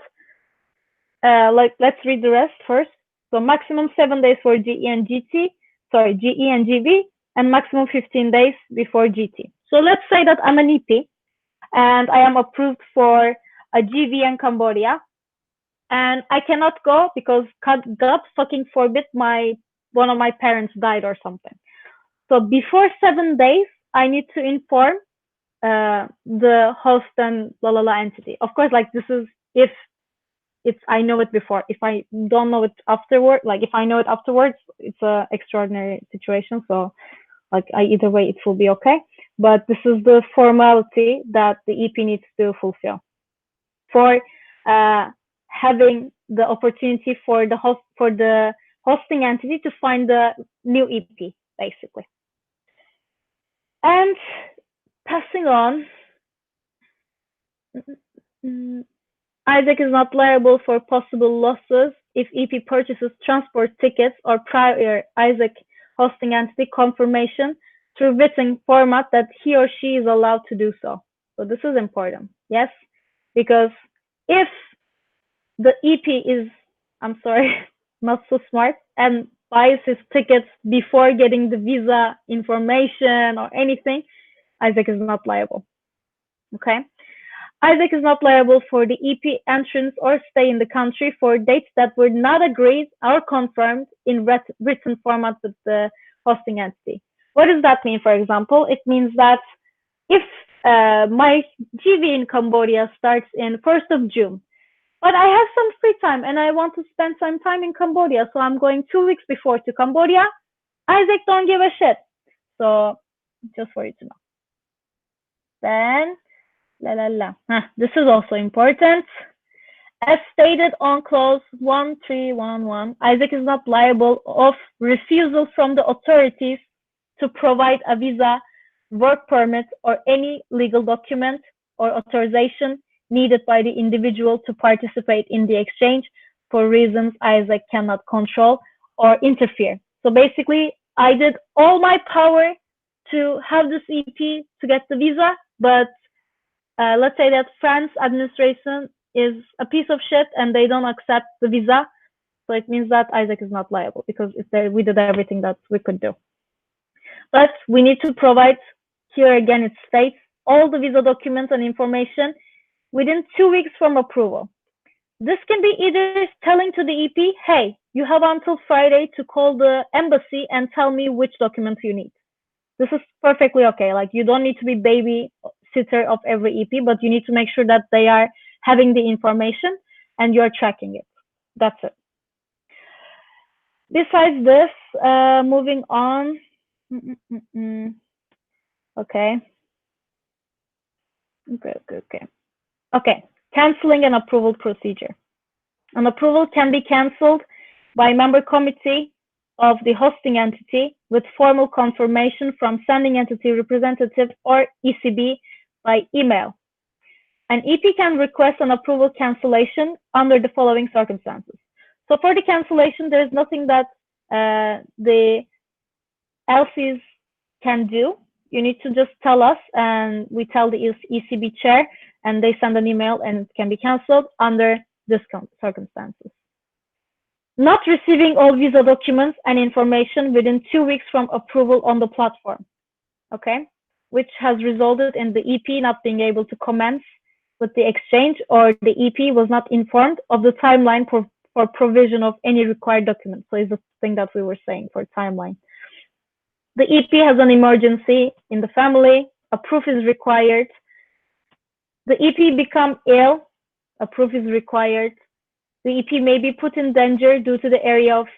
like, let's read the rest first. So maximum 7 days for GE and GB, and maximum 15 days before GT. So let's say that I'm an EP and I am approved for a GV in Cambodia, and I cannot go because God fucking forbid one of my parents died or something. So before 7 days, I need to inform the host and entity. Of course, like this is if I know it before. If I don't know it afterward, like if I know it afterwards, it's a extraordinary situation. So like either way, it will be okay. But this is the formality that the EP needs to fulfill for having the opportunity for the hosting entity to find the new EP, basically. And passing on, Isaac is not liable for possible losses if EP purchases transport tickets or prior Isaac hosting entity confirmation through written format that he or she is allowed to do so. So this is important, yes, because if the EP is, I'm sorry, not so smart and buys his tickets before getting the visa information or anything, Isaac is not liable. Okay. Isaac is not liable for the EP entrance or stay in the country for dates that were not agreed or confirmed in written format with the hosting entity. What does that mean, for example? It means that if My GV in Cambodia starts in 1st of June. But I have some free time and I want to spend some time in Cambodia. So I'm going 2 weeks before to Cambodia. Isaac, don't give a shit. So just for you to know. Then, this is also important. As stated on clause 1311, Isaac is not liable of refusal from the authorities to provide a visa, work permit, or any legal document or authorization needed by the individual to participate in the exchange for reasons Isaac cannot control or interfere. So basically, I did all my power to have this EP to get the visa, but let's say that France administration is a piece of shit and they don't accept the visa. So it means that Isaac is not liable because we did everything that we could do. But we need to provide, here again it states, all the visa documents and information within 2 weeks from approval. This can be either telling to the EP, hey, you have until Friday to call the embassy and tell me which documents you need. This is perfectly okay. Like, you don't need to be babysitter of every EP, but you need to make sure that they are having the information and you're tracking it. That's it. Besides this, moving on. Okay. Okay. Canceling an approval procedure. An approval can be canceled by member committee of the hosting entity with formal confirmation from sending entity representative or ECB by email. An EP can request an approval cancellation under the following circumstances. So for the cancellation, there is nothing that the LCs can do. You need to just tell us, and we tell the ECB chair, and they send an email, and it can be cancelled under these circumstances. Not receiving all visa documents and information within 2 weeks from approval on the platform, okay, which has resulted in the EP not being able to commence with the exchange, or the EP was not informed of the timeline for provision of any required documents. So it's the thing that we were saying for timeline. The EP has an emergency in the family, a proof is required. The EP become ill, a proof is required. The EP may be put in danger due to the area of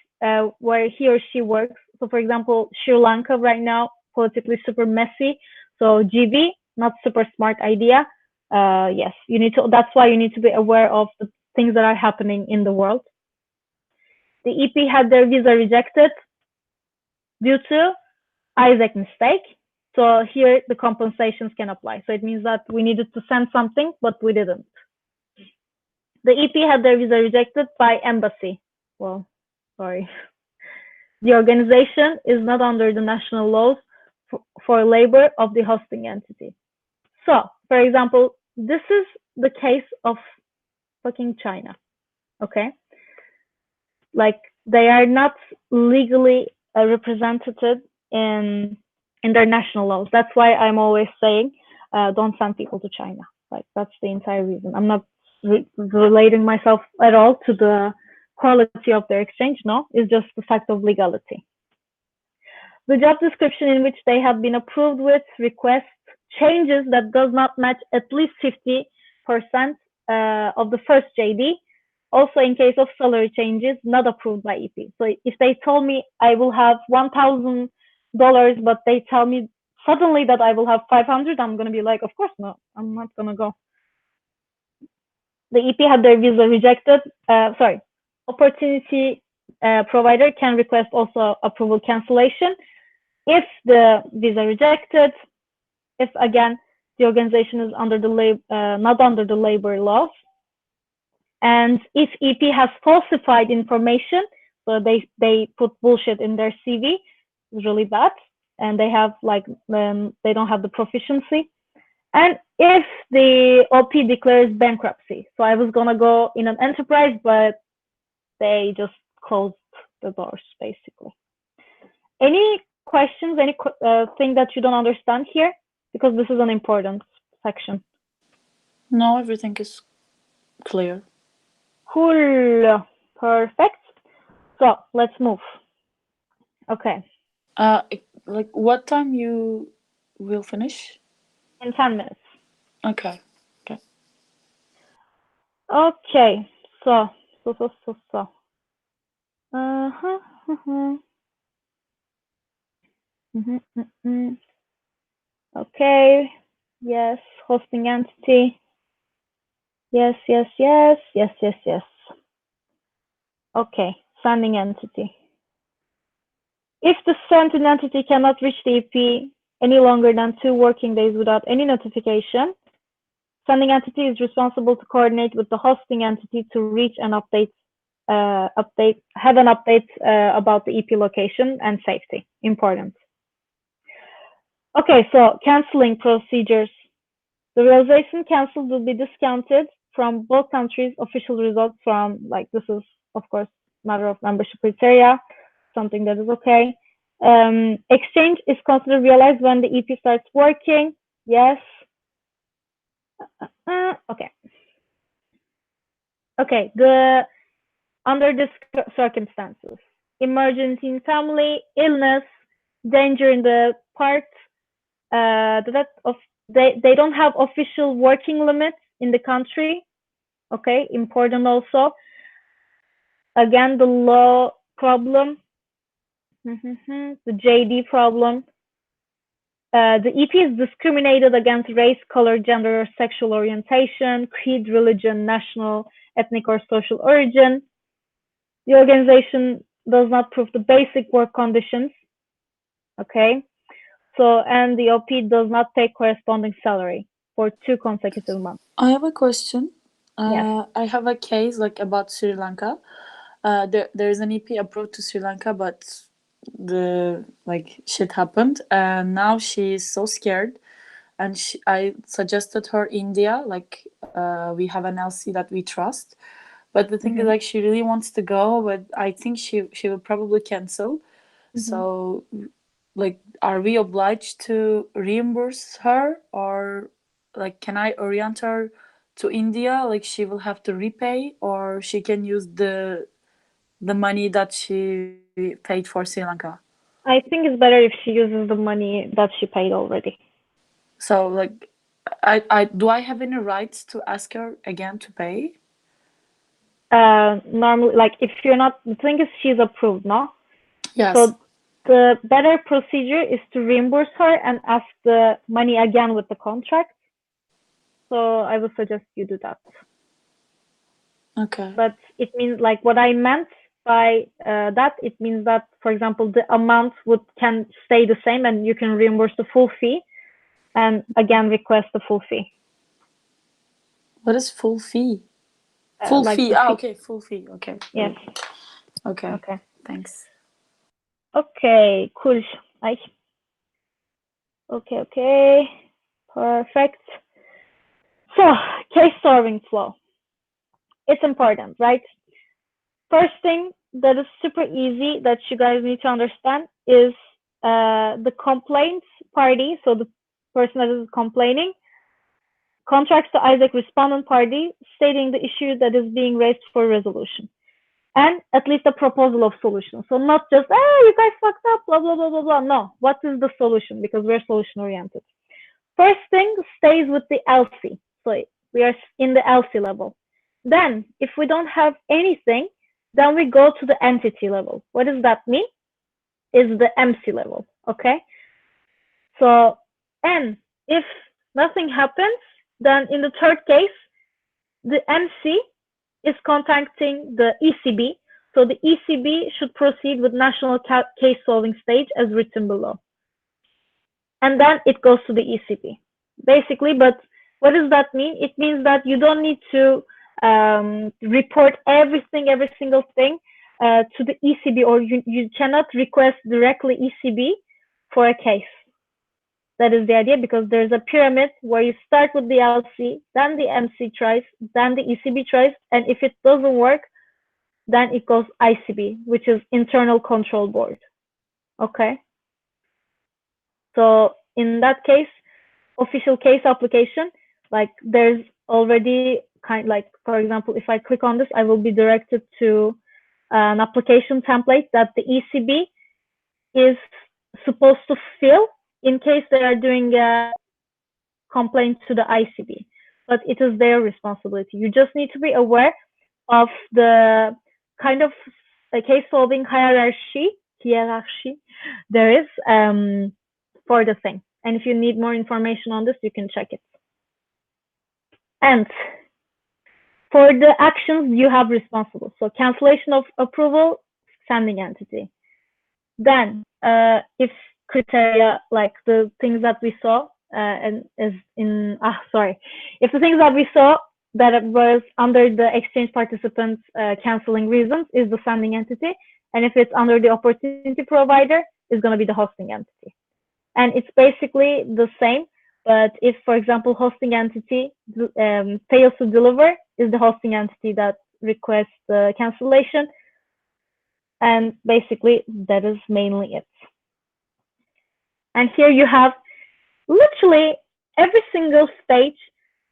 where he or she works. So for example, Sri Lanka right now, politically super messy. So GV, not super smart idea. Yes, you need to, that's why you need to be aware of the things that are happening in the world. The EP had their visa rejected due to Isaac mistake. So here the compensations can apply. So it means that we needed to send something, but we didn't. The EP had their visa rejected by embassy. Well, sorry. The organization is not under the national laws for labor of the hosting entity. So, for example, this is the case of fucking China, okay? Like, they are not legally represented in their national laws. That's why I'm always saying, don't send people to China. Like, that's the entire reason. I'm not relating myself at all to the quality of their exchange. No, it's just the fact of legality. The job description in which they have been approved with request changes that does not match at least 50% of the first JD. Also, in case of salary changes not approved by EP. So if they told me I will have $1,000, but they tell me suddenly that I will have 500, I'm going to be like, of course not, I'm not going to go. The EP had their visa rejected. Opportunity provider can request also approval cancellation if the visa rejected, if again the organization is under the not under the labor laws, and if EP has falsified information, so they put bullshit in their CV, it's really bad, and they have like they don't have the proficiency. And if the OP declares bankruptcy, so I was gonna go in an enterprise, but they just closed the doors, basically. Any questions, any thing that you don't understand here? Because this is an important section. No, everything is clear. Cool, perfect. So let's move. Okay. Like what time you will finish? In 10 minutes. Okay. Okay. So. Okay. Yes. Hosting entity. Yes. Okay. Sending entity. If the sent entity cannot reach the EP any longer than 2 working days without any notification, sending entity is responsible to coordinate with the hosting entity to reach and have an update about the EP location and safety. Important. Okay, so canceling procedures. The realization canceled will be discounted from both countries' official results from, like, this is, of course, matter of membership criteria, something that is okay. Exchange is considered realized when the EP starts working. Yes. Okay. Okay, under the circumstances, emergency in family, illness, danger in the part, they don't have official working limits in the country. Okay, important also. Again, the law problem, the JD problem. The EP is discriminated against race, color, gender, or sexual orientation, creed, religion, national, ethnic, or social origin. The organization does not prove the basic work conditions. Okay. So, and the OP does not pay corresponding salary for 2 consecutive months. I have a question. Yes. I have a case like about Sri Lanka. There is an EP approved to Sri Lanka, but the shit happened, and now she is so scared. And I suggested her India. We have an LC that we trust, but the thing is, like, she really wants to go, but I think she will probably cancel. So, like, are we obliged to reimburse her, or like, can I orient her to India? Like, she will have to repay, or she can use the money that she paid for Sri Lanka. I think it's better if she uses the money that she paid already. So, like, I do I have any rights to ask her again to pay? Normally, like, if you're not, the thing is, she's approved, no? Yes. So the better procedure is to reimburse her and ask the money again with the contract. So I would suggest you do that. Okay. But it means, like, what I meant by that, it means that, for example, the amount can stay the same and you can reimburse the full fee and again request the full fee. What is full fee? Full like fee. the fee. Okay, full fee. Okay. Yes. Okay. Okay. Thanks. Okay, cool. Okay. Perfect. So, case solving flow. It's important, right? First thing that is super easy that you guys need to understand is the complaint party, so the person that is complaining, contracts the Isaac respondent party stating the issue that is being raised for resolution and at least a proposal of solution. So not just, you guys fucked up, blah, blah, blah, blah, blah. No, what is the solution? Because we're solution oriented. First thing stays with the LC. So we are in the LC level. Then if we don't have anything, then we go to the entity level. What does that mean? Is the MC level, okay? So, and if nothing happens, then in the third case, the MC is contacting the ECB. So the ECB should proceed with national case solving stage as written below. And then it goes to the ECB, basically. But what does that mean? It means that you don't need to report every single thing to the ECB, or you cannot request directly ECB for a case. That is the idea, because there's a pyramid where you start with the LC, then the MC tries, then the ECB tries, and if it doesn't work, then it goes ICB, which is Internal Control Board. Okay? So in that case, official case application, like, there's already for example, if I click on this, I will be directed to an application template that the ECB is supposed to fill in case they are doing a complaint to the ICB, but it is their responsibility. You just need to be aware of the kind of case solving hierarchy there is for the thing. And if you need more information on this, you can check it. And for the actions, you have responsible. So cancellation of approval, sending entity. Then if criteria, like the things that we saw, if the things that we saw that was under the exchange participants canceling reasons is the sending entity, and if it's under the opportunity provider, is going to be the hosting entity. And it's basically the same, but if, for example, hosting entity fails to deliver, is the hosting entity that requests the cancellation, and basically that is mainly it. And here you have literally every single stage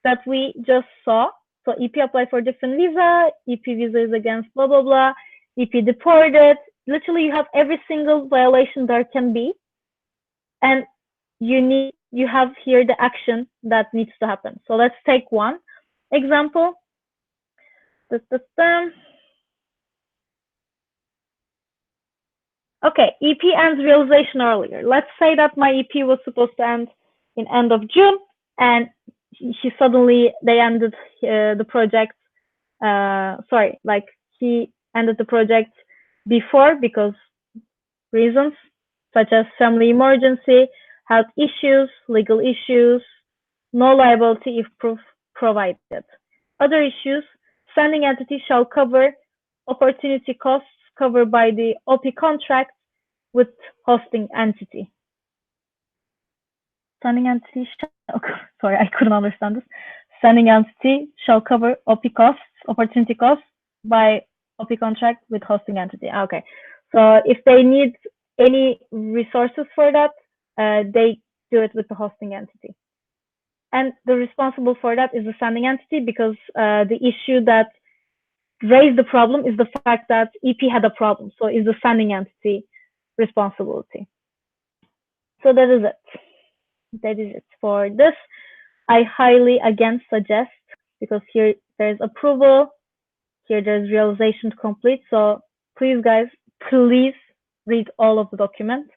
that we just saw. So EP applied for different visa, EP visa is against blah, blah, blah, EP deported. Literally you have every single violation there can be. And you have here the action that needs to happen. So let's take one example. Okay, EP ends realization earlier. Let's say that my EP was supposed to end in end of June, and they ended the project. He ended the project before because reasons such as family emergency, health issues, legal issues, no liability if proof provided. Other issues, sending entity shall cover opportunity costs covered by the OP contract with hosting entity. Sending entity shall, sorry, I couldn't understand this. Sending entity shall cover OP costs, opportunity costs by OP contract with hosting entity. Okay, so if they need any resources for that, they do it with the hosting entity. And the responsible for that is the sending entity, because the issue that raised the problem is the fact that EP had a problem. So is the sending entity responsibility. So that is it. That is it for this. I highly again suggest, because here there's approval, here there's realization to complete. So please guys, please read all of the document.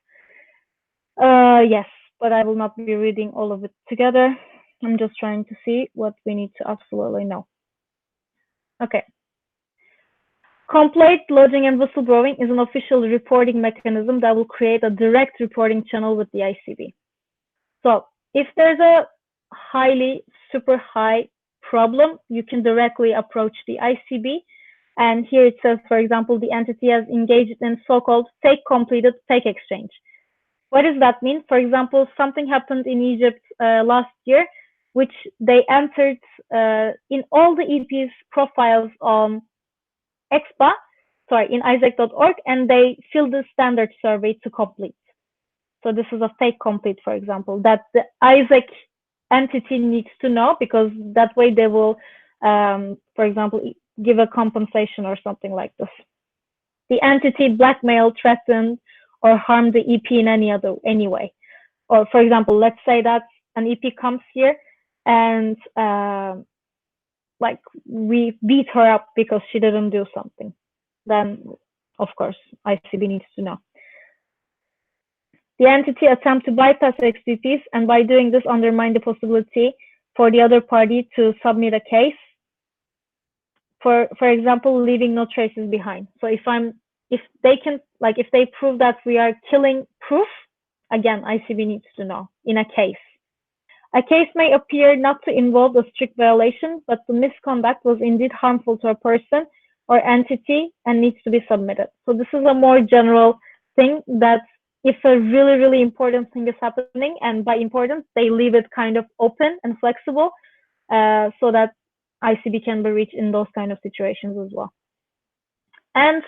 Yes, but I will not be reading all of it together. I'm just trying to see what we need to absolutely know. Okay. Complaint lodging and whistleblowing is an official reporting mechanism that will create a direct reporting channel with the ICB. So if there's a super high problem, you can directly approach the ICB. And here it says, for example, the entity has engaged in so-called fake completed fake exchange. What does that mean? For example, something happened in Egypt last year, which they entered in all the EP's profiles on in isaac.org, and they filled the standard survey to complete. So this is a fake complete, for example, that the Isaac entity needs to know, because that way they will, for example, give a compensation or something like this. The entity blackmailed, threatened, or harmed the EP in any way. Or for example, let's say that an EP comes here and we beat her up because she didn't do something. Then, of course, ICB needs to know. The entity attempt to bypass XPPs, and by doing this undermine the possibility for the other party to submit a case. For example, leaving no traces behind. So if they prove that we are killing proof, again, ICB needs to know in a case. A case may appear not to involve a strict violation, but the misconduct was indeed harmful to a person or entity and needs to be submitted. So this is a more general thing, that if a really, really important thing is happening, and by important, they leave it kind of open and flexible, so that ICB can be reached in those kind of situations as well. And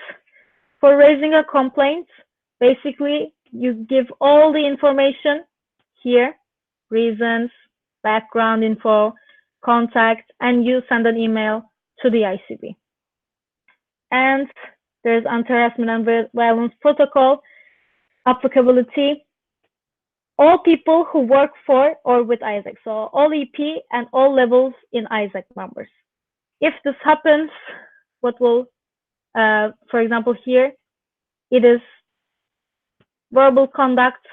for raising a complaint, basically you give all the information here, reasons, background info, contact, and you send an email to the ICB. And there's anti-harassment and violence protocol applicability. all people who work for or with Isaac. So all EP and all levels in Isaac members. If this happens, what will, for example, here, it is verbal conduct,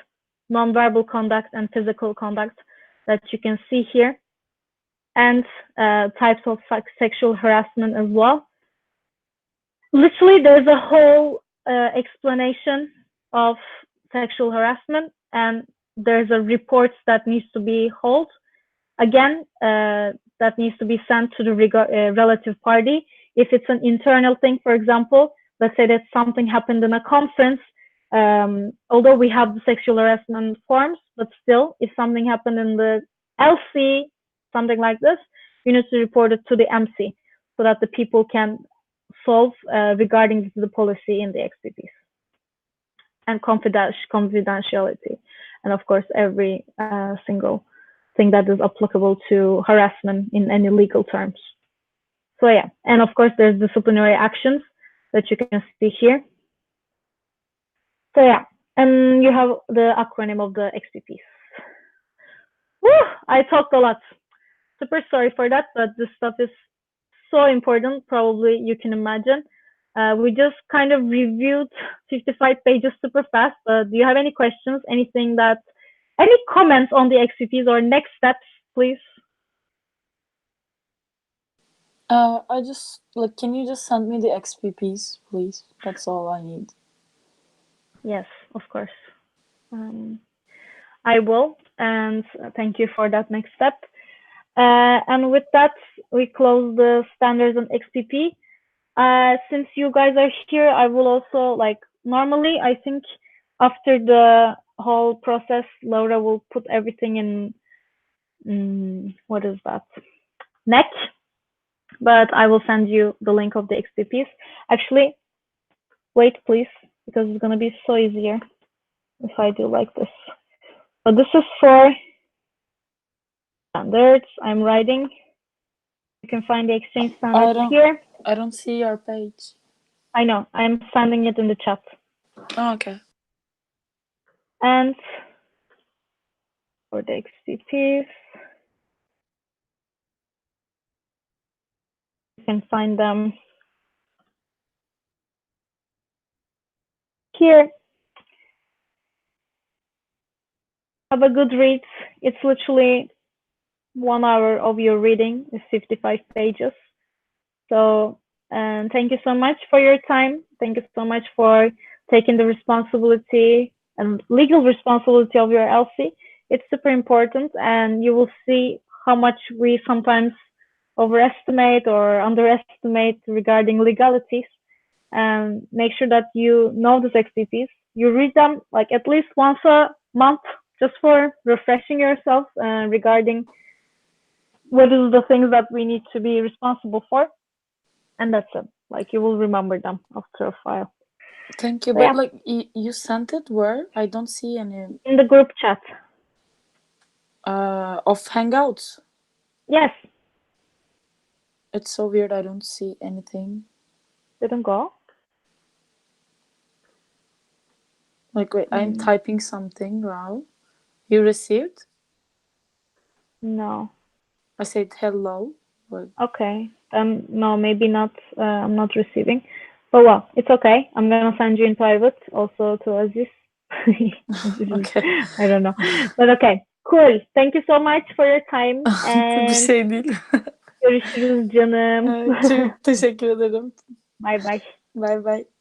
non-verbal conduct, and physical conduct that you can see here, and types of sexual harassment as well. Literally, there's a whole explanation of sexual harassment, and there's a report that needs to be held. Again, that needs to be sent to the relative party. If it's an internal thing, for example, let's say that something happened in a conference, although we have the sexual harassment forms, but still, if something happened in the LC, something like this, you need to report it to the MC so that the people can solve regarding the policy in the XPPs. And confidentiality. And of course, every single thing that is applicable to harassment in any legal terms. So yeah, and of course, there's disciplinary actions that you can see here. So yeah, and you have the acronym of the XPPs. Woo! I talked a lot. Super sorry for that, but this stuff is so important, probably you can imagine. We just kind of reviewed 55 pages super fast. Do you have any questions? Any comments on the XPPs or next steps, please? I just can you just send me the XPPs, please? That's all I need. Yes, of course. I will, and thank you for that next step. And with that, we close the standards on XPP. Since you guys are here, I will also normally, I think after the whole process, Laura will put everything in what is that? NEC, but I will send you the link of the XPPs. Actually, wait, please, because it's going to be so easier if I do like this. So this is for standards. I'm writing. You can find the exchange standards here. I don't see your page. I know. I'm sending it in the chat. Oh, okay. And for the XPPs, you can find them here. Have a good read. It's literally 1 hour of your reading. It's 55 pages. So, and thank you so much for your time. Thank you so much for taking the responsibility and legal responsibility of your LC. It's super important, and you will see how much we sometimes overestimate or underestimate regarding legalities. And make sure that you know these XPPs. You read them at least once a month, just for refreshing yourself regarding what is the things that we need to be responsible for. And that's it. You will remember them after a while. Thank you. So, but you sent it where? I don't see any. In the group chat. Of Hangouts? Yes. It's so weird. I don't see anything. Didn't go? Wait, I'm typing something now. You received? No. I said hello. But... Okay. No, maybe not. I'm not receiving. But well, it's okay. I'm going to send you in private also to Aziz. Okay. I don't know. But okay. Cool. Thank you so much for your time. Bir şey değil. Görüşürüz canım. Çok teşekkür ederim. Bye bye. Bye bye.